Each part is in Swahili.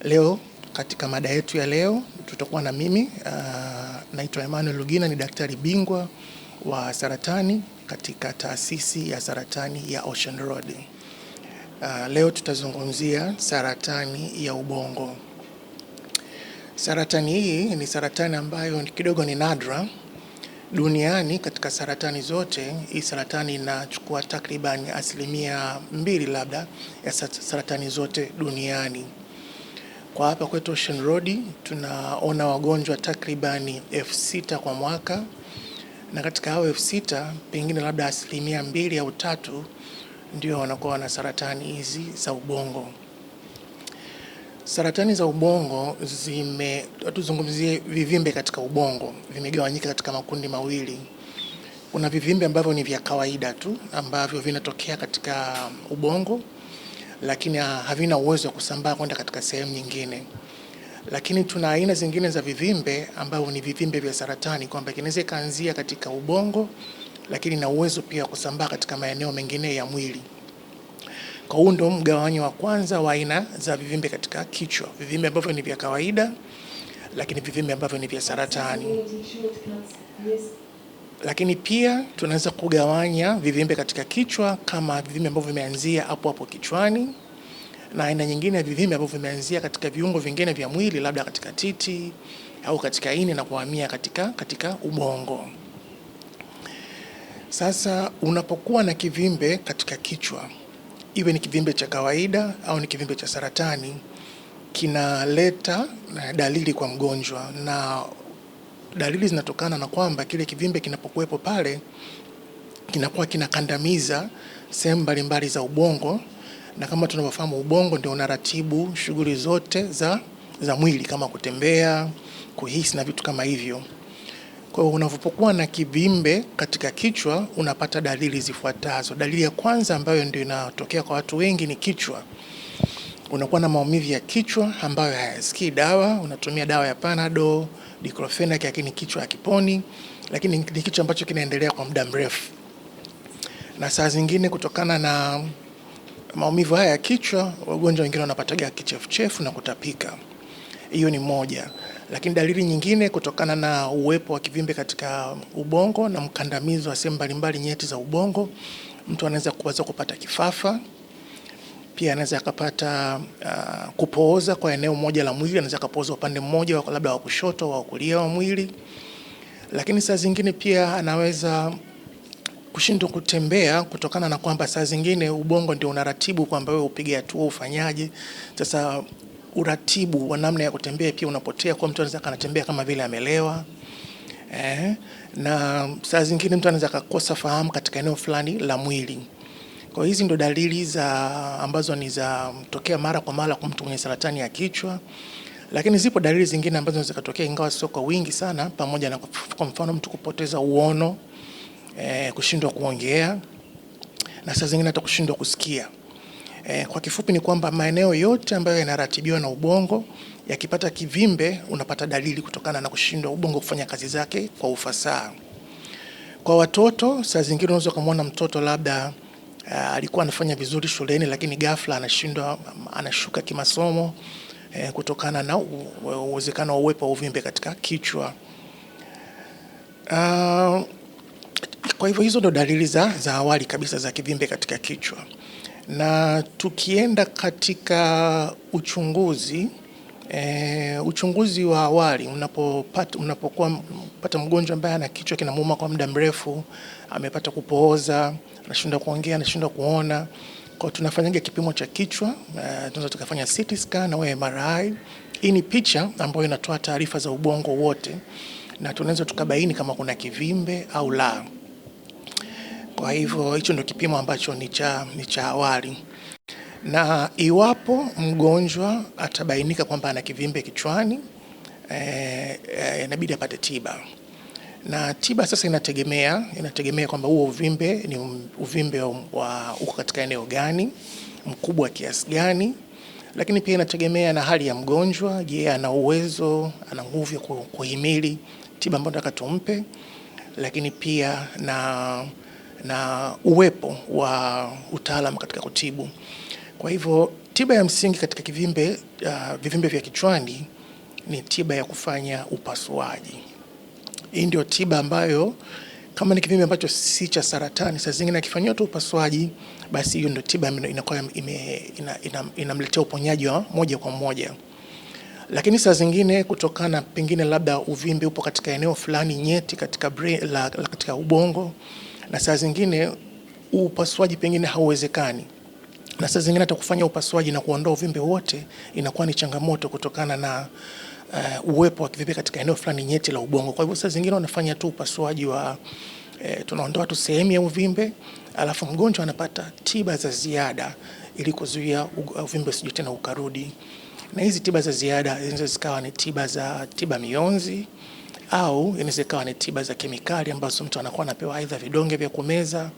Leo katika mada yetu ya leo tutakuwa na mimi naitwa Emmanuel Lugina, ni daktari bingwa wa saratani katika taasisi ya saratani ya Ocean Road. Leo tutazungumzia saratani ya ubongo. Saratani hii ni saratani ambayo kidogo ni nadra duniani. Katika saratani zote, hii saratani inachukua takriban 2% labda ya saratani zote duniani. Kwa hapa kwetu Ocean Road tunaona wagonjwa takribani 6,000 kwa mwaka, na katika hao 6,000 pengine labda 2% au 3 ndio wanakuwa na saratani hizi za ubongo. Saratani za ubongo tuzungumzie vivimbe katika ubongo, vimegawanyika katika makundi mawili. Kuna vivimbe ambavyo ni vya kawaida tu ambavyo vinatokea katika ubongo, lakini havina uwezo wa kusambaa kwenda katika sehemu nyingine. Lakini tuna aina zingine za vivimbe ambavyo ni vivimbe vya saratani, kwamba kinaweza kaanzia katika ubongo lakini na uwezo pia kusambaa katika maeneo mengine ya mwili. Kwa hiyo ndio mgawanyo wa kwanza wa aina za vivimbe katika kichwa, vivimbe ambavyo ni vya kawaida lakini vivimbe ambavyo ni vya saratani. Lakini pia tunaweza kugawanya vivimbe katika kichwa kama vivimbe ambavyo vimeanzia hapo kichwani, na aina nyingine ya vivimbe ambavyo vimeanzia katika viungo vingine vya mwili, labda katika titi au katika ini na kuhamia katika ubongo. Sasa unapokuwa na kivimbe katika kichwa, iwe ni kivimbe cha kawaida au ni kivimbe cha saratani, kinaleta dalili kwa mgonjwa, na dalili zinatokana na kwamba kile kivimbe kinapokuwepo pale kinakuwa kinakandamiza sehemu mbalimbali za ubongo, na kama tunavyofahamu ubongo ndio unaratibu shughuli zote za mwili kama kutembea, kuhisi na vitu kama hivyo. Kwa hiyo unapokuwa na kivimbe katika kichwa unapata dalili zifuatazo. Dalili ya kwanza ambayo ndio inatokea kwa watu wengi ni kichwa. Unakuwa na maumivu ya kichwa ambayo hayasikii dawa, unatumia dawa ya Panadol, Diclofenac, lakini kichwa hakiponi, lakini ni kichwa ambacho kinaendelea kwa muda mrefu. Na saa zingine kutokana na maumivu haya ya kichwa, wagonjwa wengine wanapata kichefuchefu na kutapika. Hiyo ni moja. Lakini dalili nyingine kutokana na uwepo wa kivimbe katika ubongo na mkandamizo wa sehemu mbalimbali nyeti za ubongo, mtu anaweza kupata kifafa. Pia anaweza akapata kupooza kwa eneo moja la mwili, anaweza akapooza upande mmoja labda wa kushoto au kulia wa mwili. Lakini saa zingine pia anaweza kushindwa kutembea kutokana na kwamba saa zingine ubongo ndio unaratibu kwamba wewe upige hatua ufanyaje. Sasa uratibu wa namna ya kutembea pia unapotea, kwa mtu anaweza kanatembea kama vile amelewa. Na saa zingine mtu anaweza kukosa fahamu katika eneo fulani la mwili. Kwa hizi ndo dalili ambazo ni za tokea mara kwa mara kwa mtu mwenye saratani ya kichwa. Lakini zipo dalili zingine ambazo zinaweza kutokea ingawa sio kwa wingi sana, pamoja na kwa mfano mtu kupoteza uono, kushindwa kuongea, na saa zingine hata kushindwa kusikia. Kwa kifupi ni kwamba maeneo yote ambayo yanaratibiwa na ubongo yakipata kivimbe unapata dalili kutokana na kushindwa ubongo kufanya kazi zake kwa ufasaha. Kwa watoto, saa zingine unaweza kumwona mtoto labda alikuwa anafanya vizuri shuleni lakini ghafla anashuka kimasomo kutokana na uwezekano wa uwepo wa uvimbe katika kichwa. Kwa hivyo hizo ndo dalili za awali kabisa za kivimbe katika kichwa. Na tukienda katika uchunguzi wa awali, unapopata mgonjwa ambaye ana kichwa kinamuuma kwa muda mrefu, amepata kupooza, anashindwa kuongea, anashindwa kuona, kwa tunafanyaga kipimo cha kichwa, tunaweza tukafanya CT scan au MRI. Hii ni picha ambayo inatoa taarifa za ubongo wote, na tunaweza tukabaini kama kuna kivimbe au la. Kwa hivyo hicho ndio kipimo ambacho ni cha awali. Na iwapo mgonjwa atabainika kwamba ana kivimbe kichwani, inabidi apate tiba. Na tiba sasa inategemea kwamba huo uvimbe ni uvimbe uko katika eneo gani, mkubwa kiasi gani, lakini pia inategemea na hali ya mgonjwa. Je, ana uwezo, ana nguvu ya kuhimili tiba ambayo nataka tumpe, lakini pia na uwepo wa utaalamu katika kutibu. Kwa hivyo Tiba ya msingi katika vivimbe vya kichwani ni tiba ya kufanya upasuaji. Hii ndio tiba ambayo kama ni kivimbe ambacho si cha saratani, saa zingine akifanywa tu upasuaji, basi hiyo ndio tiba inakuwa inamletea uponyaji wa moja kwa moja. Lakini saa zingine kutokana pengine labda uvimbe upo katika eneo fulani nyeti katika katika ubongo, na saa zingine upasuaji pengine hauwezekani, na saa zingine hata kufanya upasuaji na kuondoa uvimbe wote inakuwa ni changamoto kutokana na uwepo wa kivimbe katika eneo fulani nyeti la ubongo. Kwa hivyo saa zingine wanafanya tu upasuaji wa tunaondoa tu sehemu ya uvimbe, alafu mgonjwa anapata tiba za ziada ili kuzuia uvimbe usije tena ukarudi. Na hizi tiba za ziada zinaweza zikawa ni tiba mionzi, au inaweza ikawa ni tiba za kemikali ambazo mtu anakuwa anapewa aidha vidonge vya kumeza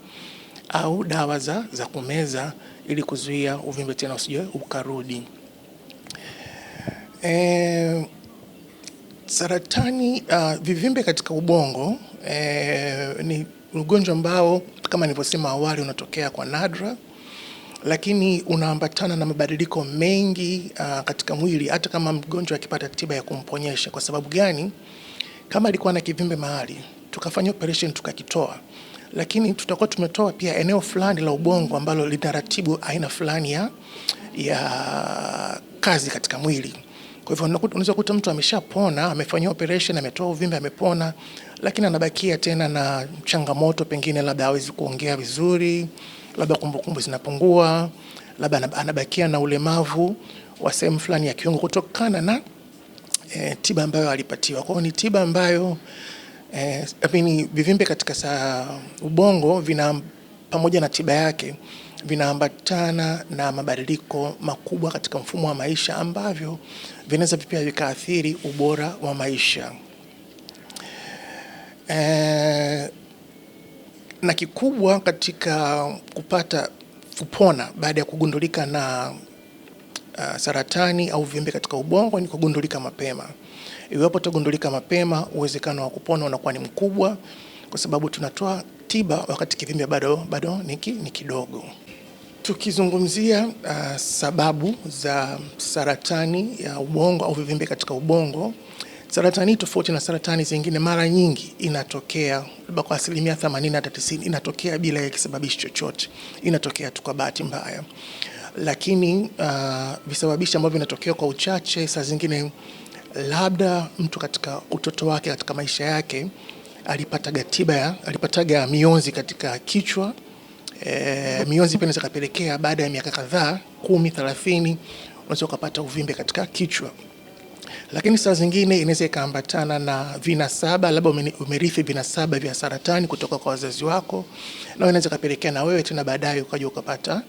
au dawa za kumeza ili kuzuia uvimbe tena usije ukarudi. Saratani, vivimbe katika ubongo ni ugonjwa ambao kama nilivyosema awali unatokea kwa nadra, lakini unaambatana na mabadiliko mengi katika mwili hata kama mgonjwa akipata tiba ya kumponyesha. Kwa sababu gani? Kama alikuwa na kivimbe mahali, tukafanya operation tukakitoa, lakini tutakuwa tumetoa pia eneo fulani la ubongo ambalo linaratibu aina fulani ya kazi katika mwili. Kwa hivyo unaweza kukuta mtu ameshapona, amefanywa operation, ametoa uvimbe, amepona, lakini anabakia tena na changamoto, pengine labda hawezi kuongea vizuri, labda kumbukumbu zinapungua, labda anabakia na ulemavu wa sehemu fulani ya kiungo kutokana na tiba ambayo alipatiwa. Kwa hiyo ni tiba ambayo vivimbe katika ubongo pamoja na tiba yake vinaambatana na mabadiliko makubwa katika mfumo wa maisha ambavyo vinaweza pia vikaathiri ubora wa maisha. Na kikubwa katika kupona baada ya kugundulika na saratani au vivimbe katika ubongo ni kugundulika mapema. Iwapo utagundulika mapema, uwezekano wa kupona unakuwa ni mkubwa, kwa sababu tunatoa tiba wakati kivimbe bado ni kidogo. Tukizungumzia sababu za saratani ya ubongo au vivimbe katika ubongo, saratani tofauti na saratani zingine mara nyingi inatokea kwa 80 hata 90 inatokea bila ya kisababishi chochote, inatokea tu kwa bahati mbaya. Lakini visababishi ambavyo vinatokea kwa uchache, saa zingine labda mtu katika utoto wake, katika maisha yake alipataga mionzi katika kichwa. Mionzi pia inaweza kapelekea baada ya miaka kadhaa 10, 30 unaweza kupata uvimbe katika kichwa. Lakini saa zingine inaweza ikaambatana na vinasaba, labda umerithi vinasaba vya saratani kutoka kwa wazazi wako, na inaweza kapelekea na wewe tena baadaye ukaja ukapata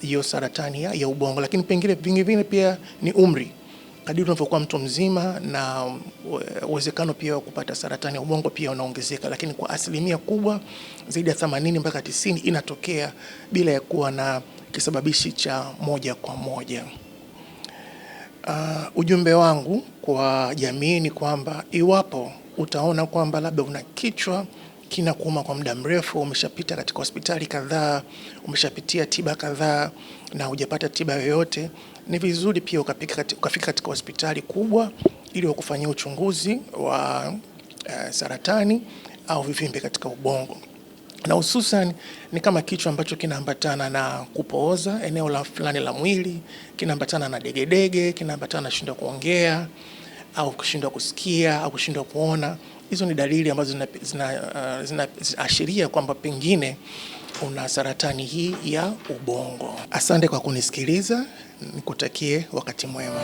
hiyo saratani ya ubongo. Lakini pengine vingine pia ni umri. Kadiri unavyokuwa mtu mzima na uwezekano pia wa kupata saratani ya ubongo pia unaongezeka, lakini kwa asilimia kubwa zaidi ya 80 mpaka 90 inatokea bila ya kuwa na kisababishi cha moja kwa moja. Ujumbe wangu kwa jamii ni kwamba iwapo utaona kwamba labda una kichwa kinakuuma kwa muda mrefu, umeshapita katika hospitali kadhaa, umeshapitia tiba kadhaa na hujapata tiba yoyote, ni vizuri pia ukafika katika hospitali kubwa ili wakufanyia uchunguzi wa saratani au vivimbe katika ubongo. Na hususan ni kama kichwa ambacho kinaambatana na kupooza eneo fulani la mwili, kinaambatana na degedege, kinaambatana na kushindwa kuongea au kushindwa kusikia au kushindwa kuona. Hizo ni dalili ambazo zinaashiria kwamba pengine una saratani hii ya ubongo. Asante kwa kunisikiliza, nikutakie wakati mwema.